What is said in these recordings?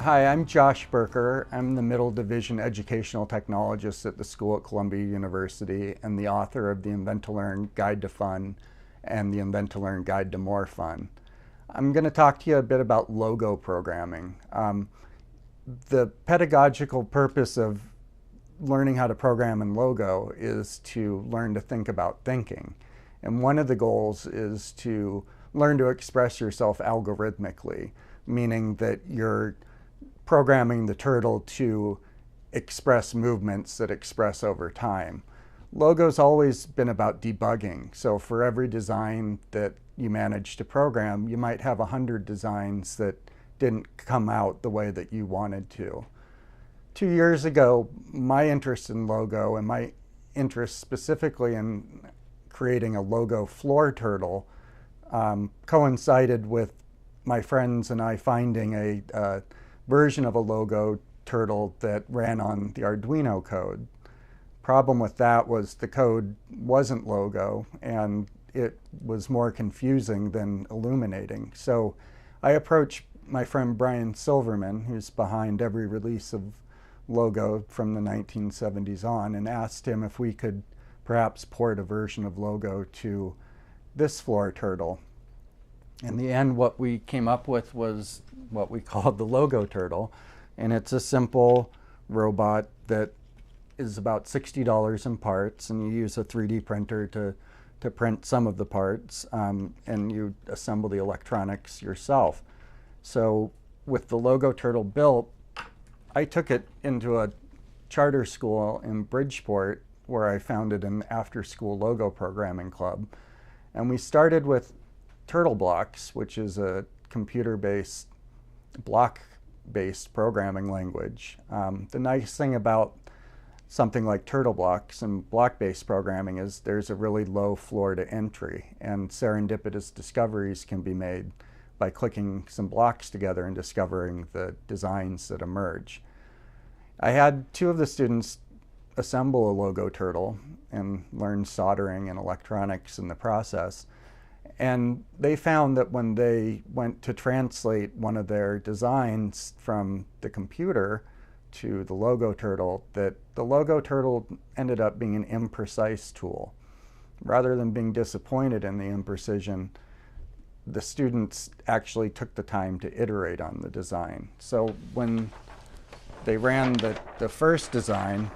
Hi, I'm Josh Burker. I'm the Middle Division Educational Technologist at the school at Columbia University and the author of the Invent-to-Learn Guide to Fun and the Invent-to-Learn Guide to More Fun. I'm going to talk to you a bit about logo programming. The pedagogical purpose of learning how to program in Logo is to learn to think about thinking. And one of the goals is to learn to express yourself algorithmically, meaning that you're programming the turtle to express movements that express over time. Logo's always been about debugging. So for every design that you manage to program, you might have 100 designs that didn't come out the way that you wanted to. 2 years ago, my interest in Logo and my interest specifically in creating a Logo floor turtle coincided with my friends and I finding a version of a Logo turtle that ran on the Arduino code. Problem with that was the code wasn't Logo and it was more confusing than illuminating. So I approached my friend Brian Silverman, who's behind every release of Logo from the 1970s on, and asked him if we could perhaps port a version of Logo to this floor turtle. In the end, what we came up with was what we called the Logo turtle, and it's a simple robot that is about $60 in parts, and you use a 3D printer to print some of the parts, and you assemble the electronics yourself. So with the Logo turtle built, I took it into a charter school in Bridgeport where I founded an after-school Logo programming club, and we started with Turtle Blocks, which is a computer-based, block-based programming language. The nice thing about something like Turtle Blocks and block-based programming is there's a really low floor to entry, and serendipitous discoveries can be made by clicking some blocks together and discovering the designs that emerge. I had two of the students assemble a Logo turtle and learn soldering and electronics in the process. And they found that when they went to translate one of their designs from the computer to the Logo turtle, that the Logo turtle ended up being an imprecise tool. Rather than being disappointed in the imprecision, the students actually took the time to iterate on the design. So when they ran the first design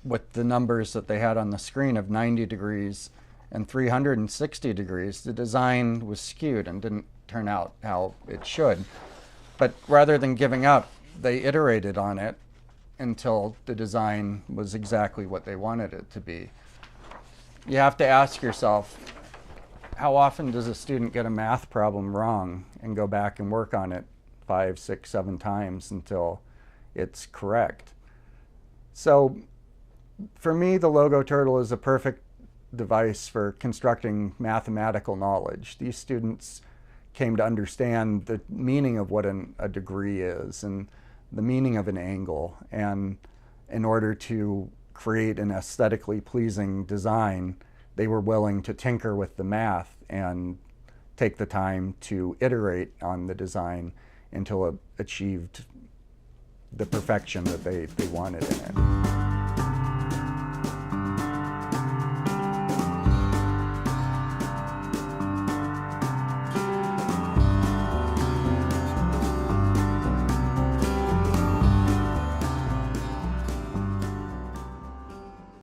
with the numbers that they had on the screen of 90 degrees and 360 degrees, the design was skewed and didn't turn out how it should. But rather than giving up, they iterated on it until the design was exactly what they wanted it to be. You have to ask yourself, how often does a student get a math problem wrong and go back and work on it 5, 6, 7 times until it's correct? So for me, the Logo turtle is a perfect device for constructing mathematical knowledge. These students came to understand the meaning of what a degree is and the meaning of an angle. And in order to create an aesthetically pleasing design, they were willing to tinker with the math and take the time to iterate on the design until it achieved the perfection that they wanted in it.